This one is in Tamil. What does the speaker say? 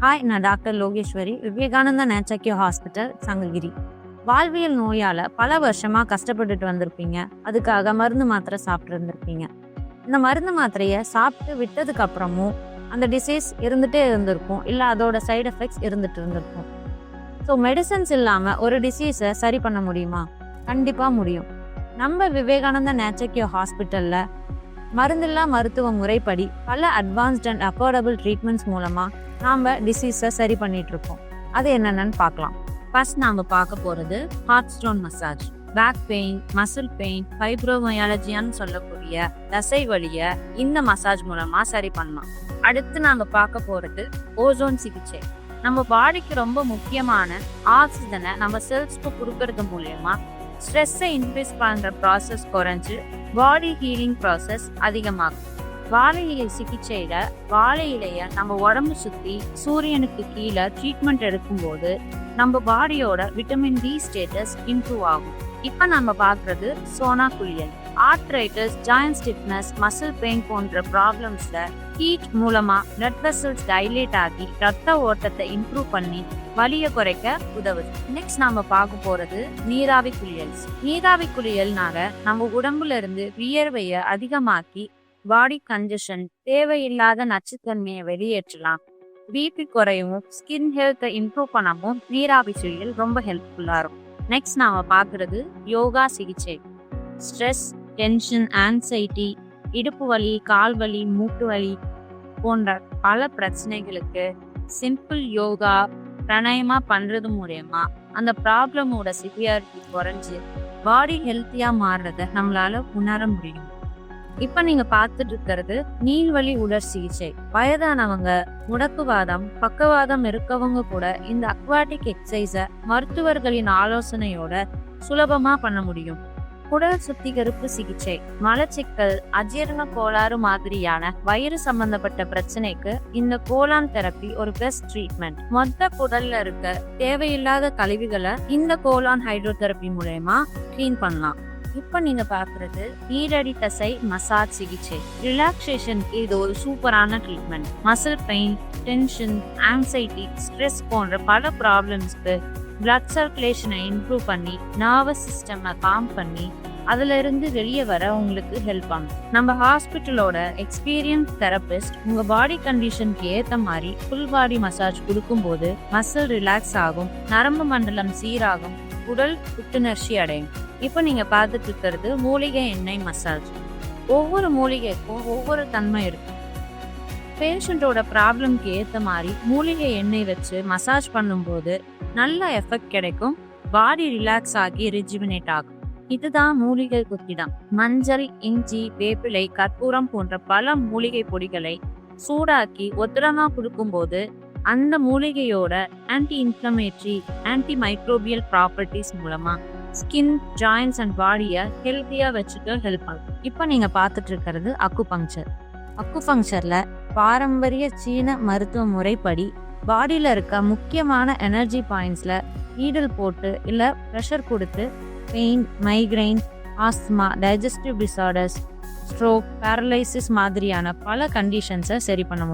ஹாய், நான் doctor Lokeswari, Vivekananda nature cure hospital, Sankagiri. வாழ்வியல் நோயால் பல வருஷமாக கஷ்டப்பட்டுட்டு வந்திருப்பீங்க. அதுக்காக மருந்து மாத்திரை சாப்பிட்டு இருந்திருப்பீங்க. இந்த மருந்து மாத்திரையை சாப்பிட்டு விட்டதுக்கு அப்புறமும் அந்த டிசீஸ் இருந்துகிட்டே இருந்திருக்கும், இல்லை அதோட சைடு எஃபெக்ட்ஸ் இருந்துட்டு இருந்திருக்கும். ஸோ மெடிசன்ஸ் இல்லாமல் ஒரு டிசீஸை சரி பண்ண முடியுமா? கண்டிப்பாக முடியும். நம்ம விவேகானந்தா நேச்சர் கியூர் ஹாஸ்பிட்டலில் மருந்தில்லா மருத்துவ முறைப்படி பல அட்வான்ஸ்ட் அண்ட் அஃபோர்டபுள் ட்ரீட்மெண்ட்ஸ் மூலமாக நாம் டிசீஸை சரி பண்ணிட்டு இருக்கோம். அது என்னென்னு பார்க்கலாம். ஃபர்ஸ்ட் நாம் பார்க்க போகிறது hard stone massage. Back pain, muscle pain, ஃபைப்ரோமயாலஜியான்னு சொல்லக்கூடிய தசை வலியை இந்த மசாஜ் மூலமாக சரி பண்ணலாம். அடுத்து நாங்கள் பார்க்க போகிறது ஓசோன் சிகிச்சை. நம்ம பாடிக்கு ரொம்ப முக்கியமான ஆக்சிஜனை நம்ம செல்ஸ்க்கு கொடுக்கறது மூலயமா ஸ்ட்ரெஸ்ஸை இன்க்ரீஸ் பண்ணுற ப்ராசஸ் குறைஞ்சு பாடி ஹீலிங் ப்ராசஸ் அதிகமாகும். வாழை இலை சிகிச்சையில வாழை இலைய நம்ம உடம்பு சுத்தி சூரியனுக்கு கீழே ட்ரீட்மெண்ட் எடுக்கும்போது நம்ம பாடியோட விட்டமின் டி ஸ்டேட்டஸ் இம்ப்ரூவ் ஆகும். இப்ப நம்ம பார்க்கறது சோனா குளியல். Arthritis, joint stiffness, muscle pain போன்ற ப்ராப்ளம்ஸ்ல ஹீட் மூலமா பிளட் வெசல்ஸ் டைலேட் ஆகி ரத்த ஓட்டத்தை இம்ப்ரூவ் பண்ணி வலியை குறைக்க உதவுது. நெக்ஸ்ட் நாம பார்க்க போறது நீராவி குளியல். நீராவி குளியல்னால நம்ம உடம்புல இருந்து வியர்வையை அதிகமாக்கி பாடி கன்ஜஷன், தேவையில்லாத நச்சுத்தன்மையை வெளியேற்றலாம். பிபி குறையவும் ஸ்கின் ஹெல்த்தை இம்ப்ரூவ் பண்ணவும் நீராவி குளியல் ரொம்ப ஹெல்ப்ஃபுல்லா இருக்கும். நெக்ஸ்ட் நாம பார்க்கறது யோகா சிகிச்சை. ஸ்ட்ரெஸ், டென்ஷன், ஆன்சைட்டி, இடுப்பு வலி, கால் வலி, மூட்டு வலி போன்ற பல பிரச்சனைகளுக்கு சிம்பிள் யோகா பிராணாயமா பண்றது மூலயமா அந்த ப்ராப்ளமோட சிவியாரிட்டி குறைஞ்சு பாடி ஹெல்த்தியா மாறுறத நம்மளால உணர முடியும். இப்ப நீங்க பார்த்துட்டு இருக்கிறது நீள்வழி உடற் சிகிச்சை. வயதானவங்க, முடக்குவாதம், பக்கவாதம் இருக்கவங்க கூட இந்த அக்வாட்டிக் எக்ஸசைஸை மருத்துவர்களின் ஆலோசனையோட சுலபமா பண்ண முடியும். குடல் சுத்திகரிப்பு சிகிச்சை. மலச்சிக்கல், அஜீரண கோளாறு மாதிரியான வயிறு சம்பந்தப்பட்ட பிரச்சனைக்கு இந்த கோலான் தெரப்பி ஒரு பெஸ்ட் ட்ரீட்மெண்ட். மொத்த குடல்ல இருக்க தேவையில்லாத கழிவுகளை இந்த கோலான் ஹைட்ரோதெரப்பி மூலமா கிளீன் பண்ணலாம். இப்ப நீங்க பாக்குறது ஈரடி தசை மசாஜ் சிகிச்சை. ரிலாக்ஸேஷனுக்கு இது ஒரு சூப்பரான treatment. Muscle pain, tension, anxiety, stress போன்ற பல ப்ராப்ளம்ஸ்க்கு பிளட் சர்க்குலேஷனை இம்ப்ரூவ் பண்ணி நர்வஸ் சிஸ்டமை காம் பண்ணி அதுல இருந்து வெளியே வர உங்களுக்கு ஹெல்ப் பண்ணும். நம்ம ஹாஸ்பிட்டலோட எக்ஸ்பீரியன்ஸ் தெரபிஸ்ட் உங்க பாடி கண்டிஷனுக்கு ஏத்த மாதிரி ஃபுல் பாடி மசாஜ் கொடுக்கும் போது மசில் ரிலாக்ஸ் ஆகும், நரம்பு மண்டலம் சீராகும், உடல் புத்துணர்ச்சி அடையும். இப்போ நீங்க பார்த்துட்டு இருக்கிறது மூலிகை எண்ணெய் மசாஜ். ஒவ்வொரு மூலிகைக்கும் ஒவ்வொரு தன்மை இருக்கு. பேஷண்டோட ப்ராப்ளம்க்கு ஏற்ற மாதிரி மூலிகை எண்ணெய் வச்சு மசாஜ் பண்ணும்போது நல்ல எஃபெக்ட் கிடைக்கும். பாடி ரிலாக்ஸ் ஆகி ரிஜுவினேட் ஆகும். இதுதான் மூலிகை குத்திடம். மஞ்சள், இஞ்சி, வேப்பிலை, கற்பூரம் போன்ற பல மூலிகை பொடிகளை சூடாக்கி ஒத்தரமா கொடுக்கும்போது அந்த மூலிகையோட anti inflammatory, anti microbial properties மூலமா ஸ்கின், ஜாயின்ஸ் அண்ட் பாடியை ஹெல்த்தியா வச்சுக்க ஹெல்ப் ஆகும். இப்போ நீங்க பார்த்துட்டு இருக்கிறது அக்குபங்க்சர். அக்குபங்க்சர்ல பாரம்பரிய சீன மருத்துவ முறைப்படி பாடியில இருக்க முக்கியமான எனர்ஜி பாயிண்ட்ஸ்ல நீடில் போட்டு இல்ல ப்ரெஷர் கொடுத்து pain, migraine, asthma, digestive disorders, stroke, paralysis மாதிரியான பல கண்டிஷன்ஸை சரி பண்ண முடியும்.